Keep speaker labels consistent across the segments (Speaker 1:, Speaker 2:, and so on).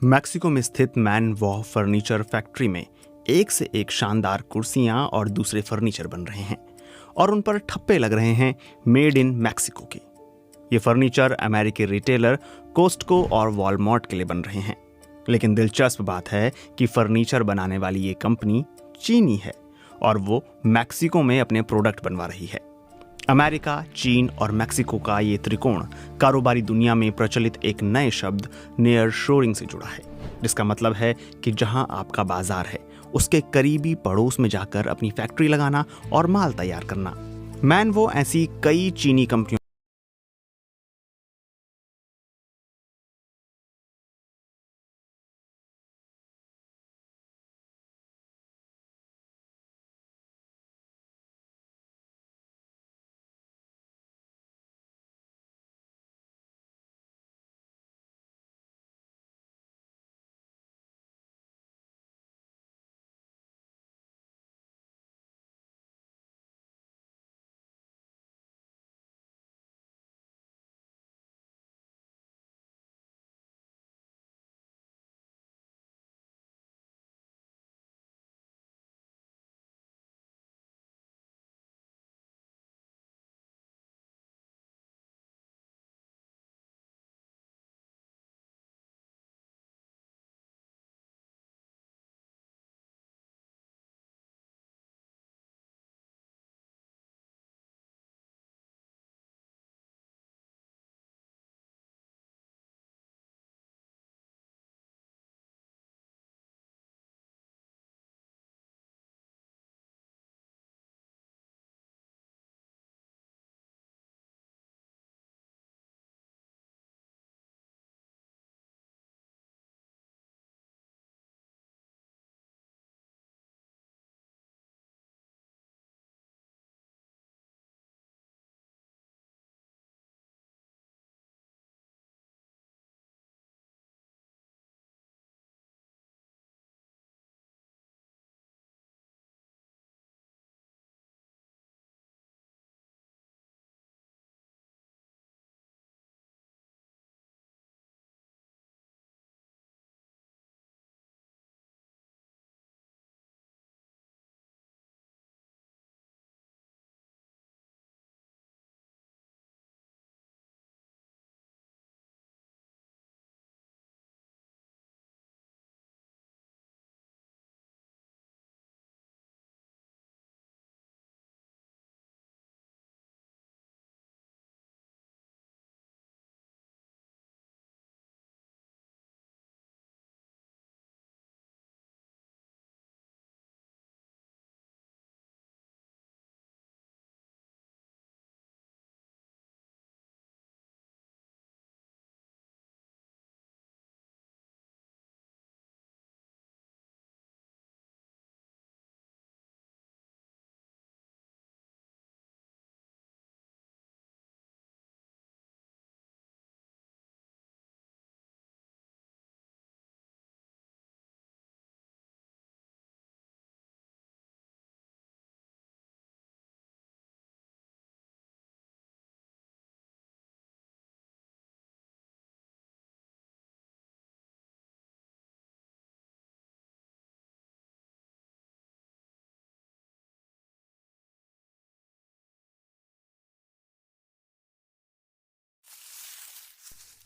Speaker 1: Mexico में स्थित man Waugh furniture factory में एक से एक शानदार कुर्सियां और दूसरे फर्नीचर बन रहे हैं और उन पर ठप्पे लग रहे हैं मेड इन मैक्सिको के। ये फर्नीचर अमेरिकी रिटेलर कोस्टको और वॉलमार्ट के लिए बन रहे हैं। लेकिन दिलचस्प बात है कि फर्नीचर बनाने वाली ये कंपनी चीनी है और वो मैक्सिको में अपने प्रोडक्ट बनवा रही है। अमेरिका, चीन और मैक्सिको का ये त्रिकोण कारोबारी दुनिया में प्रचलित एक नए शब्द नियर शोरिंग से जुड़ा है, जिसका मतलब है कि जहां आपका बाजार है उसके करीबी पड़ोस में जाकर अपनी फैक्ट्री लगाना और माल तैयार करना। मैन वो ऐसी कई चीनी कंपनियों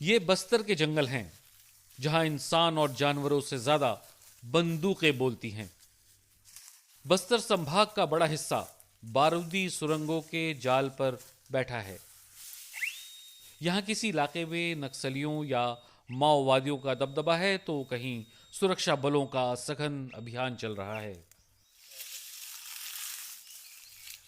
Speaker 2: ये बस्तर के जंगल हैं जहां इंसान और जानवरों से ज्यादा बंदूकें बोलती हैं। बस्तर संभाग का बड़ा हिस्सा बारूदी सुरंगों के जाल पर बैठा है। यहाँ किसी इलाके में नक्सलियों या माओवादियों का दबदबा है तो कहीं सुरक्षा बलों का सघन अभियान चल रहा है।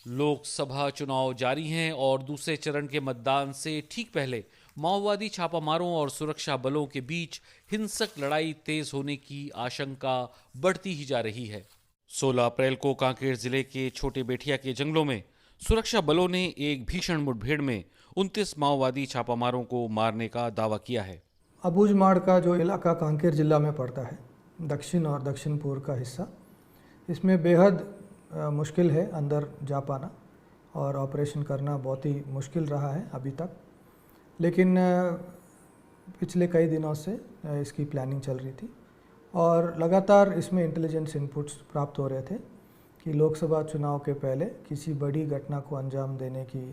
Speaker 2: लोकसभा चुनाव जारी हैं और दूसरे चरण के मतदान से ठीक पहले माओवादी छापामारों और सुरक्षा बलों के बीच हिंसक लड़ाई तेज होने की आशंका बढ़ती ही जा रही है। 16 अप्रैल को कांकेर जिले के छोटे बेठिया के जंगलों में सुरक्षा बलों ने एक भीषण मुठभेड़ में 29 माओवादी छापामारों को मारने का दावा किया है।
Speaker 3: अबूझमाड़ का जो इलाका कांकेर जिला में पड़ता है, दक्षिण और दक्षिण पूर्व का हिस्सा, इसमें बेहद मुश्किल है अंदर जा पाना और ऑपरेशन करना बहुत ही मुश्किल रहा है अभी तक। लेकिन पिछले कई दिनों से इसकी प्लानिंग चल रही थी और लगातार इसमें इंटेलिजेंस इनपुट्स प्राप्त हो रहे थे कि लोकसभा चुनाव के पहले किसी बड़ी घटना को अंजाम देने की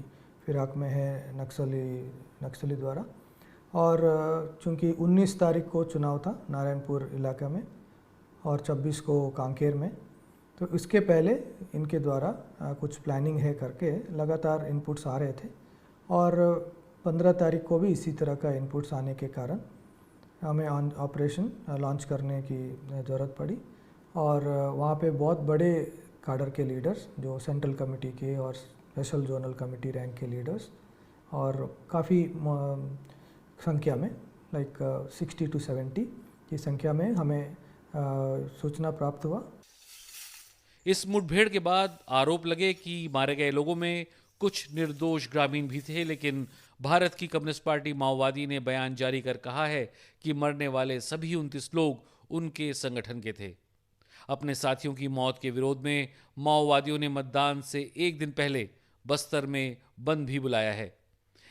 Speaker 3: फिराक में है नक्सली द्वारा। और चूंकि 19 तारीख को चुनाव था नारायणपुर इलाका में और 26 को कांकेर में, तो इसके पहले इनके द्वारा कुछ प्लानिंग है करके लगातार इनपुट्स आ रहे थे और 15 तारीख को भी इसी तरह का इनपुट्स आने के कारण हमें ऑपरेशन लॉन्च करने की ज़रूरत पड़ी। और वहाँ पे बहुत बड़े काडर के लीडर्स जो सेंट्रल कमेटी के और स्पेशल जोनल कमेटी रैंक के लीडर्स और काफ़ी संख्या में लाइक 60 to 70 की संख्या में हमें सूचना प्राप्त हुआ।
Speaker 2: इस मुठभेड़ के बाद आरोप लगे कि मारे गए लोगों में कुछ निर्दोष ग्रामीण भी थे, लेकिन भारत की कम्युनिस्ट पार्टी माओवादी ने बयान जारी कर कहा है कि मरने वाले सभी 29 लोग उनके संगठन के थे। अपने साथियों की मौत के विरोध में माओवादियों ने मतदान से एक दिन पहले बस्तर में बंद भी बुलाया है।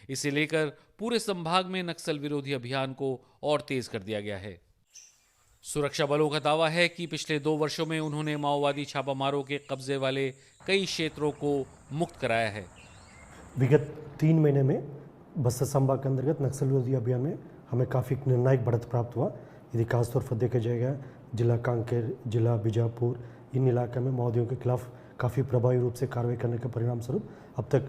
Speaker 2: इसे लेकर पूरे संभाग में नक्सल विरोधी अभियान को और तेज कर दिया गया है। सुरक्षा बलों का दावा है कि पिछले 2 वर्षों में उन्होंने माओवादी छापामारों के कब्जे वाले कई क्षेत्रों को मुक्त कराया है।
Speaker 4: विगत 3 महीने में बस्तर संभाग के अंतर्गत नक्सल विरोधी अभियान में हमें काफ़ी निर्णायक बढ़त प्राप्त हुआ। यदि खासतौर पर देखा जाएगा जिला कांकेर, जिला बीजापुर, इन इलाके में माओवादियों के खिलाफ काफ़ी प्रभावी रूप से कार्रवाई करने के परिणाम स्वरूप अब तक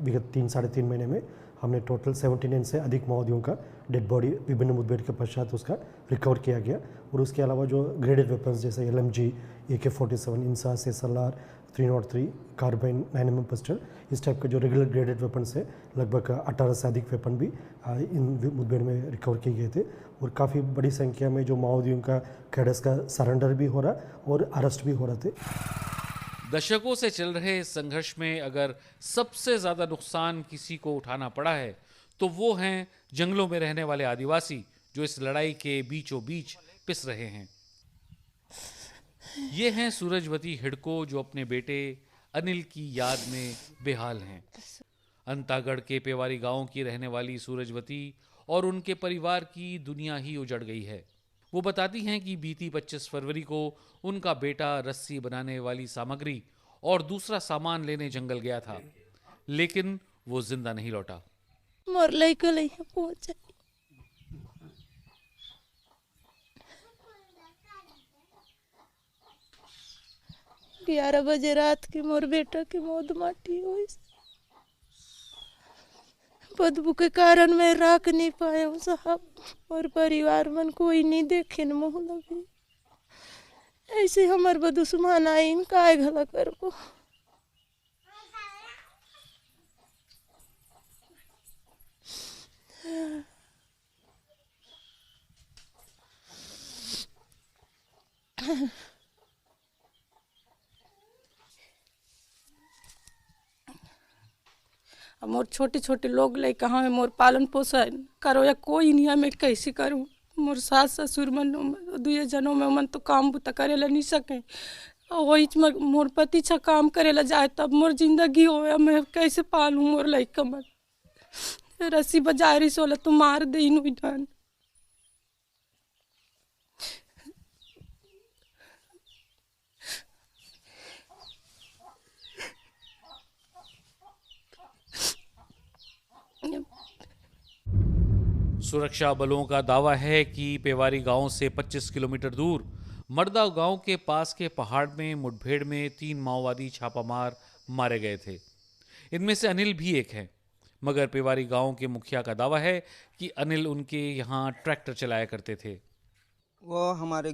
Speaker 4: विगत 3-3.5 महीने में हमने टोटल 79 से अधिक माओवादियों का डेड बॉडी विभिन्न मुठभेड़ के पश्चात उसका रिकवर किया गया। और उसके अलावा जो ग्रेडेड वेपन्स जैसे LMG, AK-47, INSAS, SLR, 303, carbine, 9mm pistol, इस टाइप के जो रेगुलर ग्रेडेड वेपन्स है लगभग 18 से अधिक वेपन भी इन मुठभेड़ में रिकवर किए गए थे। और काफ़ी बड़ी संख्या में जो माओवादियों का कैडर्स का सरेंडर भी हो रहा और अरेस्ट भी हो रहे थे।
Speaker 2: दशकों से चल रहे इस संघर्ष में अगर सबसे ज्यादा नुकसान किसी को उठाना पड़ा है तो वो हैं जंगलों में रहने वाले आदिवासी, जो इस लड़ाई के बीचों बीच पिस रहे हैं। ये हैं सूरजवती हिड़को, जो अपने बेटे अनिल की याद में बेहाल हैं। अंतागढ़ के पेवारी गांव की रहने वाली सूरजवती और उनके परिवार की दुनिया ही उजड़ गई है। वो बताती हैं कि बीती 25 फरवरी को उनका बेटा रस्सी बनाने वाली सामग्री और दूसरा सामान लेने जंगल गया था, लेकिन वो जिंदा नहीं लौटा।
Speaker 5: मोर लइका लइका पहुंचा 11 बजे रात के मोर बेटा के मौत माटी हुई। बदबू के कारण मैं राख नहीं पाया हूँ साहब, और परिवार मन कोई नहीं देखे न मुँह लगे। ऐसे हमार बदुस्मान आई इनका घला करबो। मोर छोटे छोटे लोग ले कहाँ है मोर पालन पोषण करो या कोई नहीं है, मैं कैसे करूँ। मोर सास ससुर मन 2 जनों में मन तो काम बुता करे ला नहीं सके। वही मोर पति छा काम करे ला जाए तब मोर जिंदगी हो, मैं कैसे पालूँ मोर लइका मन। रस्सी बजाय रही सोला तो मार दे इन जान।
Speaker 2: सुरक्षा बलों का दावा है कि पेवारी गांव से 25 किलोमीटर दूर मर्दा गांव के पास के पहाड़ में मुठभेड़ में 3 माओवादी छापामार मारे गए थे। इनमें से अनिल भी एक है, मगर पेवारी गांव के मुखिया का दावा है कि अनिल उनके यहाँ ट्रैक्टर चलाया करते थे।
Speaker 6: वो हमारे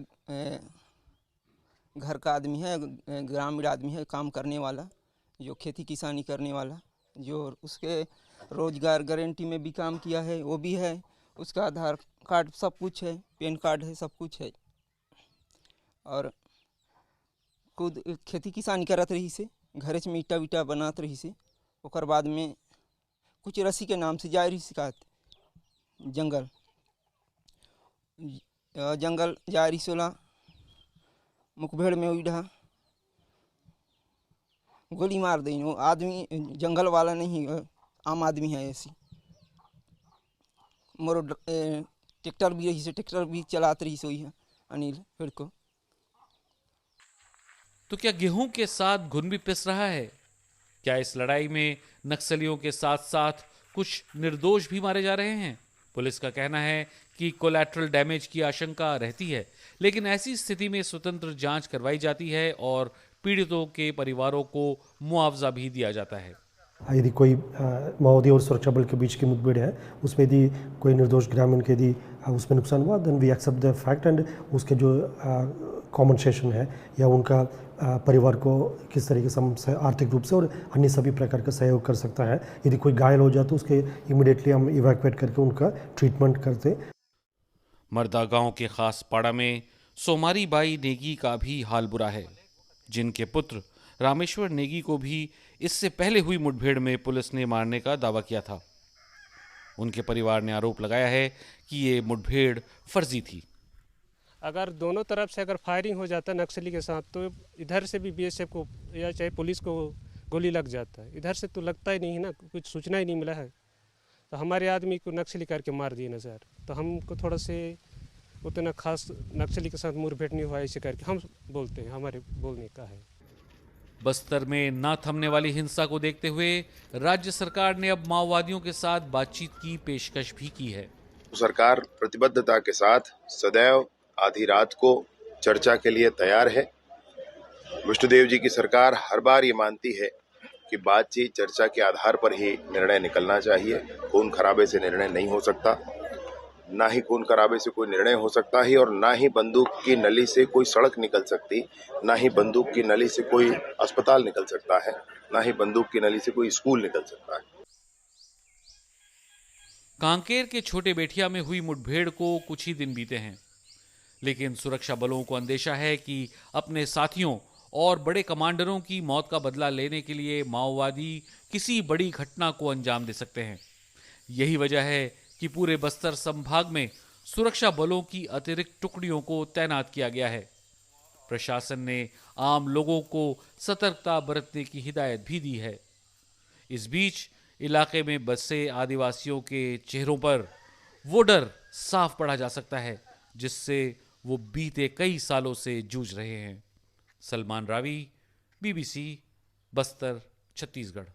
Speaker 6: घर का आदमी है, ग्रामीण आदमी है, काम करने वाला, जो खेती किसानी करने वाला, जो उसके रोजगार गारंटी में भी काम किया है वो भी है। उसका आधार कार्ड सब कुछ है, पैन कार्ड है, सब कुछ है। और खुद खेती किसानी करत रही से, घरे में ईटा वीटा बनात रही से। ओकर बाद में कुछ रस्सी के नाम से जा रही शिकायत जंगल जा रही सोला मुखभेड़ में उड़ा गोली मार दी। वो आदमी जंगल वाला नहीं, आम आदमी है। ऐसी मोर ट्रैक्टर भी रही से ट्रैक्टर भी चलात रही सोई है अनिल फिर को।
Speaker 2: तो क्या गेहूं के साथ घुन भी पिस रहा है? क्या इस लड़ाई में नक्सलियों के साथ साथ कुछ निर्दोष भी मारे जा रहे हैं? पुलिस का कहना है कि कोलैटरल डैमेज की आशंका रहती है, लेकिन ऐसी स्थिति में स्वतंत्र जांच करवाई जाती है और पीड़ितों के परिवारों को मुआवजा भी दिया जाता है।
Speaker 4: यदि कोई माओवादी और सुरक्षा बल के बीच की मुठभेड़ है, उसमें यदि कोई निर्दोष ग्रामीण के यदि उसमें नुकसान हुआ, then we accept the fact and उसके जो कॉम्पनसेशन है या उनका परिवार को किस तरीके से आर्थिक रूप से और अन्य सभी प्रकार का सहयोग कर सकता है। यदि कोई घायल हो जाए तो उसके इमीडिएटली हम इवैक्यूएट करके उनका ट्रीटमेंट करते।
Speaker 2: मर्दा गांव के खास पाड़ा में सोमारी बाई नेगी का भी हाल बुरा है, जिनके पुत्र रामेश्वर नेगी को भी इससे पहले हुई मुठभेड़ में पुलिस ने मारने का दावा किया था। उनके परिवार ने आरोप लगाया है कि ये मुठभेड़ फर्जी थी।
Speaker 7: अगर दोनों तरफ से अगर फायरिंग हो जाता नक्सली के साथ तो इधर से भी बीएसएफ को या चाहे पुलिस को गोली लग जाता है, इधर से तो लगता ही नहीं है ना, कुछ सूचना ही नहीं मिला है। तो हमारे आदमी को नक्सली करके मार दिए ना सर, तो हमको थोड़ा से उतना खास नक्सली के साथ मुठभेड़ नहीं हुआ ऐसे करके हम बोलते हैं, हमारे बोलने का है।
Speaker 2: बस्तर में ना थमने वाली हिंसा को देखते हुए राज्य सरकार ने अब माओवादियों के साथ बातचीत की पेशकश भी की है।
Speaker 8: सरकार प्रतिबद्धता के साथ सदैव आधी रात को चर्चा के लिए तैयार है। विष्णुदेव जी की सरकार हर बार ये मानती है कि बातचीत चर्चा के आधार पर ही निर्णय निकलना चाहिए। खून खराबे से निर्णय नहीं हो सकता, ना ही खून खराबे से कोई निर्णय हो सकता है, और ना ही बंदूक की नली से कोई सड़क निकल सकती, ना ही बंदूक की नली से कोई अस्पताल निकल सकता है, ना ही बंदूक की नली से कोई स्कूल निकल सकता है।
Speaker 2: कांकेर के छोटे बेठिया में हुई मुठभेड़ को कुछ ही दिन बीते हैं, लेकिन सुरक्षा बलों को अंदेशा है कि अपने साथियों और बड़े कमांडरों की मौत का बदला लेने के लिए माओवादी किसी बड़ी घटना को अंजाम दे सकते हैं। यही वजह है कि पूरे बस्तर संभाग में सुरक्षा बलों की अतिरिक्त टुकड़ियों को तैनात किया गया है। प्रशासन ने आम लोगों को सतर्कता बरतने की हिदायत भी दी है। इस बीच इलाके में बसे आदिवासियों के चेहरों पर वो डर साफ पढ़ा जा सकता है जिससे वो बीते कई सालों से जूझ रहे हैं। सलमान रावी, BBC, बस्तर, छत्तीसगढ़।